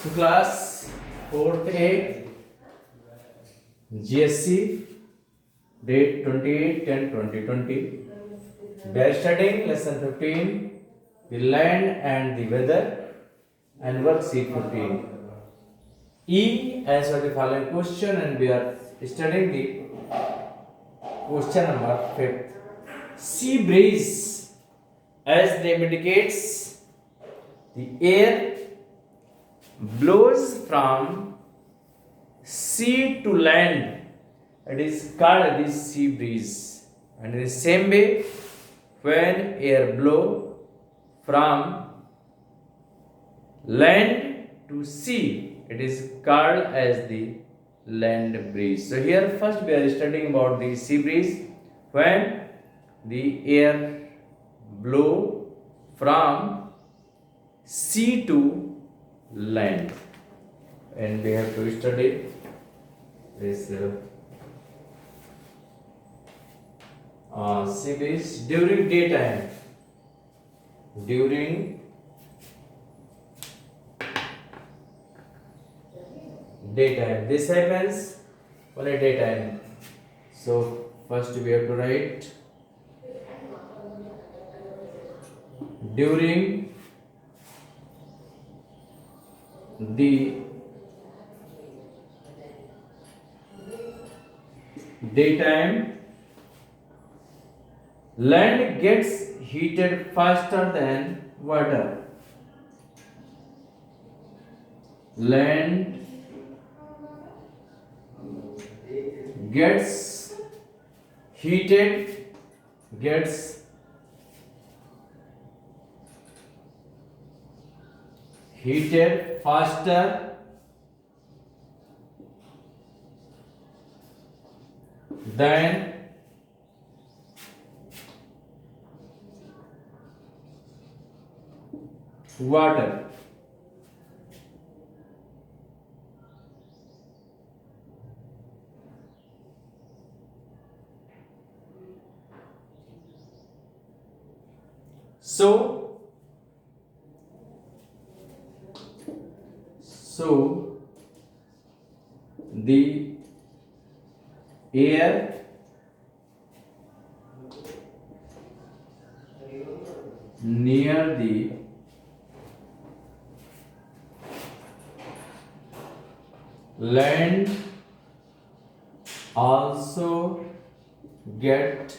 So class 4th A GSC date 28/10/2020. We are studying lesson 15, the land and the weather, and worksheet 15. E answer the following question, and we are studying the question number 5th. Sea breeze, as name indicates, the air blows from sea to land. It is called the sea breeze. And in the same way, when air blow from land to sea, it is called as the land breeze. So here first we are studying about the sea breeze. When the air blow from sea to land, and we have to study this sea breeze during daytime. During daytime, this happens only daytime. So first we have to write during the daytime, land gets heated faster than water. Land gets heated, gets heated faster than water. So the air near the land also get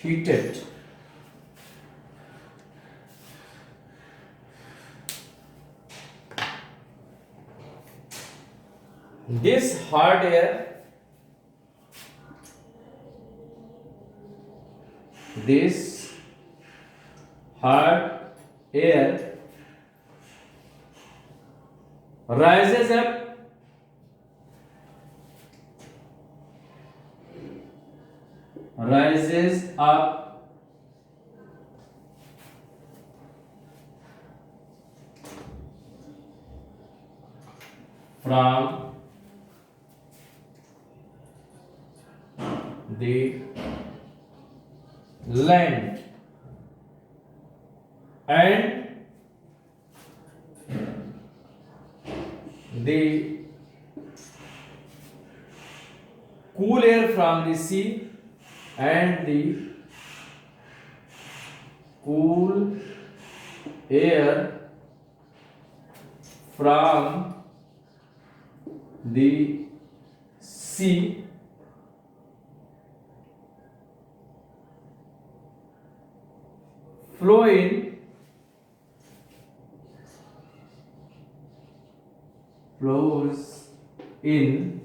heated. This hot air, this hot air rises up from the land, and the cool air from the sea, and the cool air from the sea flow in, flows in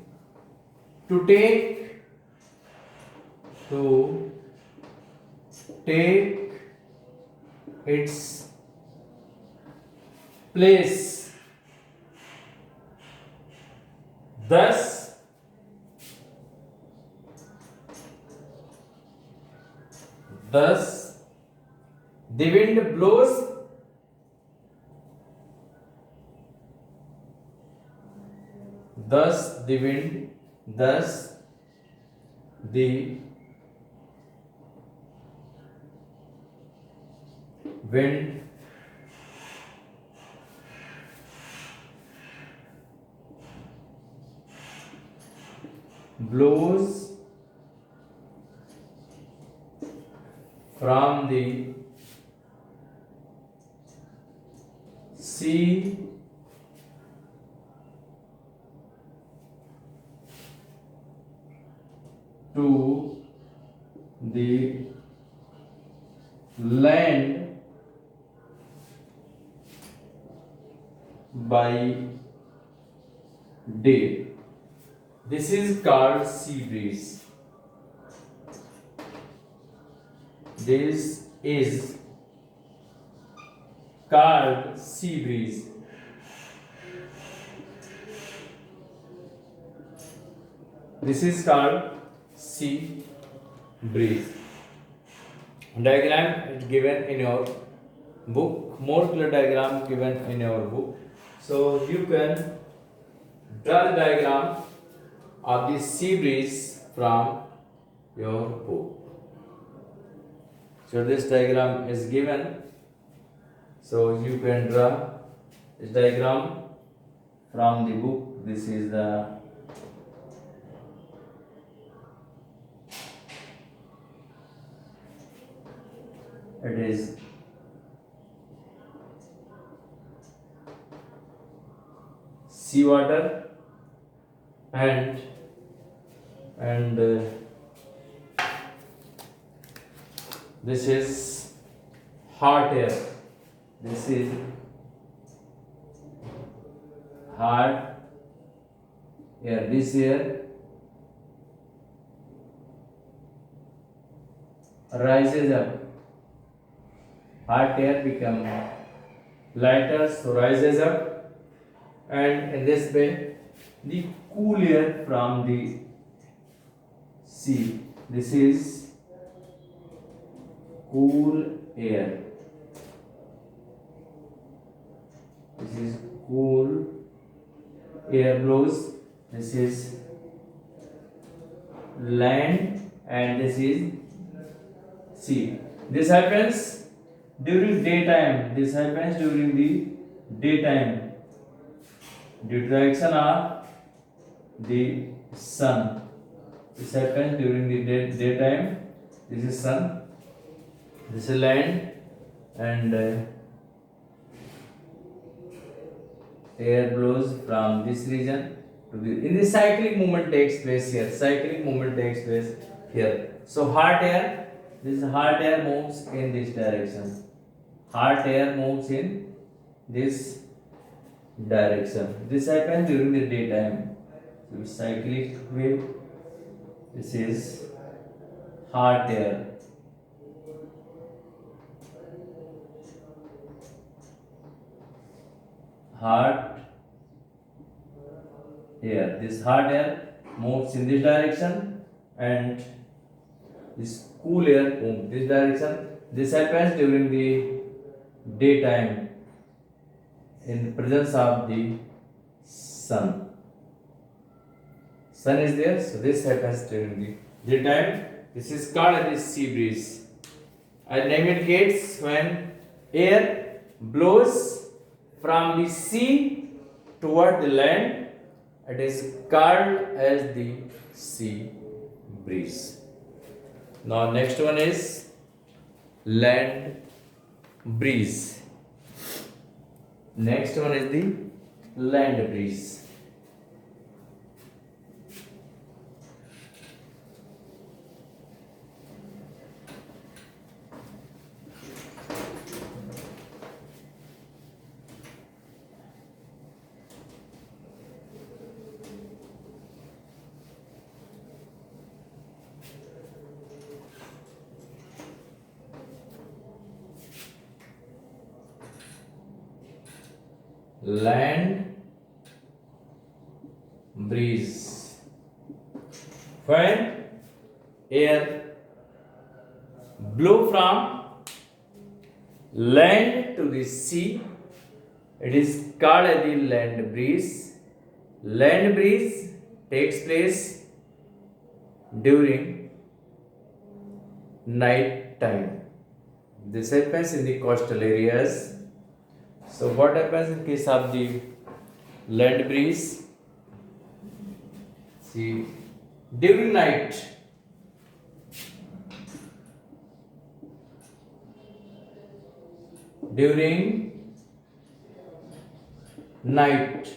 to take its place. Thus the wind blows thus the wind blows from the sea to the land by day. This is called sea breeze. This is called sea breeze. This is called sea breeze. Diagram is given in your book. More clear diagram given in your book. So you can draw the diagram of the sea breeze from your book. So this diagram is given. So you can draw this diagram from the book. This is the it is seawater and this is hot air. This is hot air. This air rises up. Hot air become lighter, so rises up, and in this way, the cool air from the sea. This is cool air. This is cool air blows. This is land, and this is sea. This happens during daytime. This happens during the daytime due to the action of the sun. This happens during the daytime. This is sun. This is land, and air blows from this region to the. In the cyclic movement takes place here. Cyclic movement takes place here. So hot air. This hot air moves in this direction. Hot air moves in this direction. This happens during the daytime. So cyclic wave. This is hot air. Hot air. This hot air moves in this direction, and this cool air moves this direction. This happens during the daytime in presence of the sun. Sun is there, so this happens during the daytime. This is called as the sea breeze. And name indicates when air blows from the sea toward the land, it is called as the sea breeze. Now next one is land breeze. Next one is the land breeze. Land breeze. When air blow from land to the sea, it is called as the land breeze. Land breeze takes place during night time. This happens in the coastal areas. So what happens in case of the land breeze? See, during night. During night,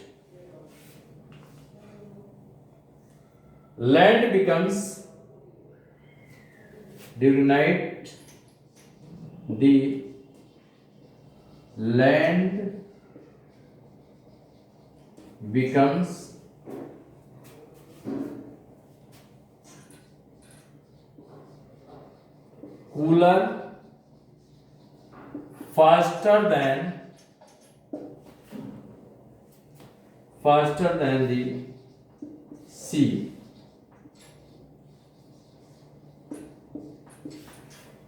land becomes, during night, the land becomes cooler faster than the sea.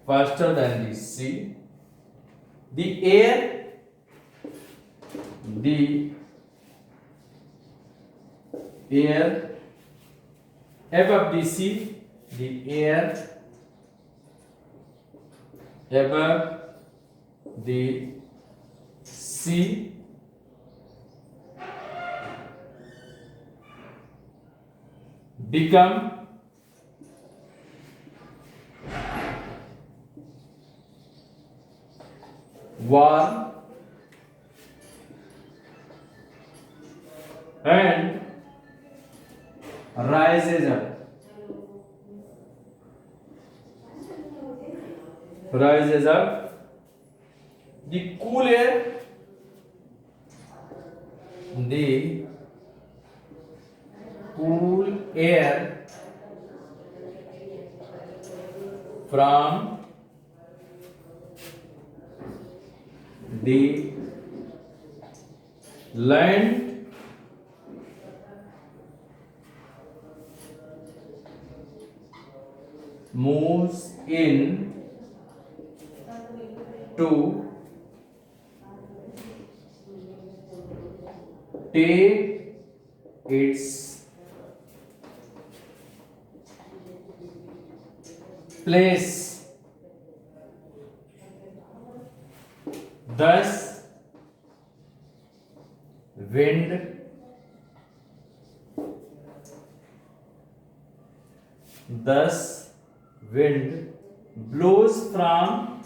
Faster than the sea. The air above the sea, the air above the sea become warm and rises up. Rises up. The cool air, the cool air from the land moves in to take its place. Thus, wind blows from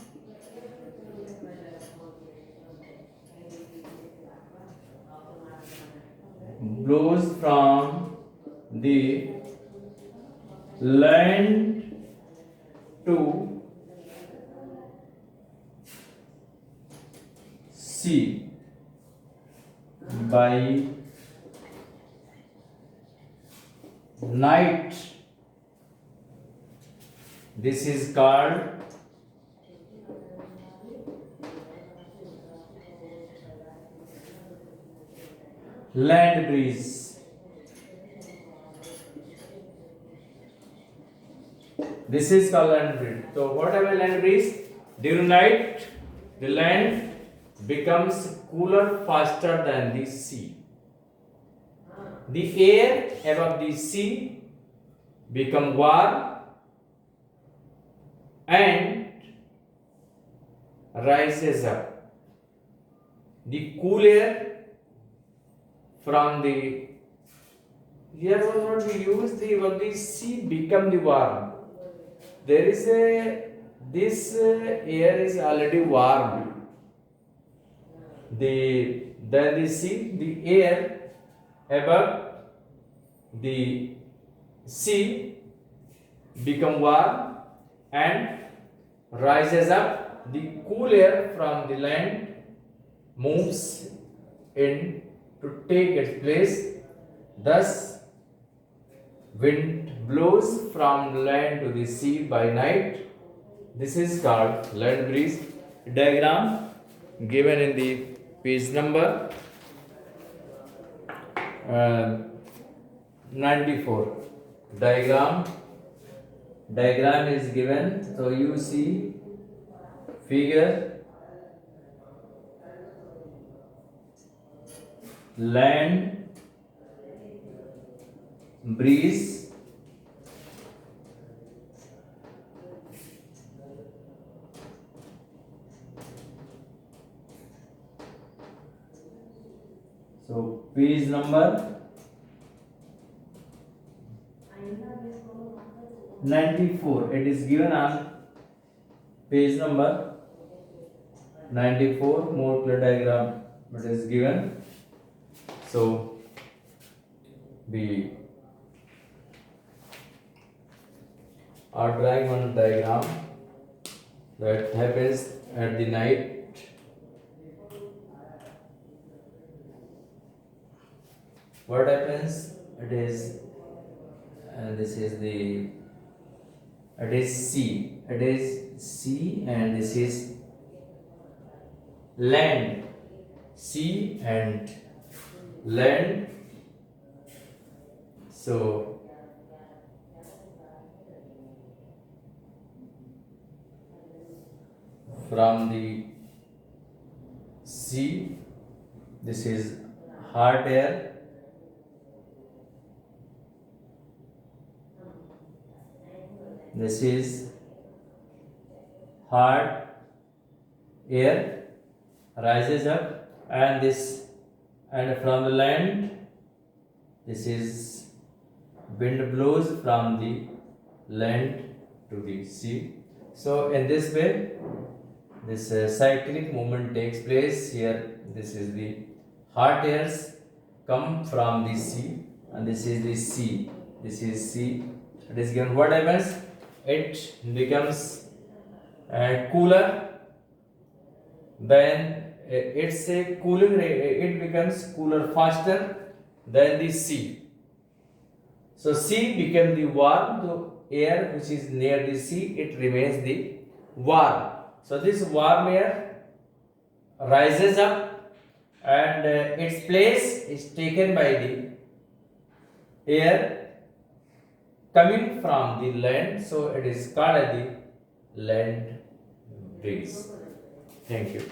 the land to sea by night. This is called land breeze. This is called land breeze. So whatever land breeze, during night the land becomes cooler faster than the sea. The air above the sea become warm and rises up. The cool air from the, here was not we use the, above the sea become the warm. There is a, this air is already warm. Then the sea, the air above the sea become warm and rises up. The cool air from the land moves in to take its place. Thus, wind blows from land to the sea by night. This is called land breeze. Diagram given in the page number 94. Diagram is given. So you see figure, land breeze, so page number 94. It is given on page number 94. More clear diagram it is given. So we are drawing one diagram that happens at the night. What happens? It is, this is the, it is C. It is C, and this is land. C and land. So from the C, this is hot air. This is hard air rises up, and this, and from the land, this is wind blows from the land to the sea. So in this way, this cyclic movement takes place here. This is the hot airs come from the sea, and this is the sea. This is sea. It is given. What happens? It becomes cooler. Then it's a cooling rate. It becomes cooler faster than the sea. So sea became the warm. The air which is near the sea, it remains the warm. So this warm air rises up, and its place is taken by the air coming from the land. So it is called as the land breeze. Thank you.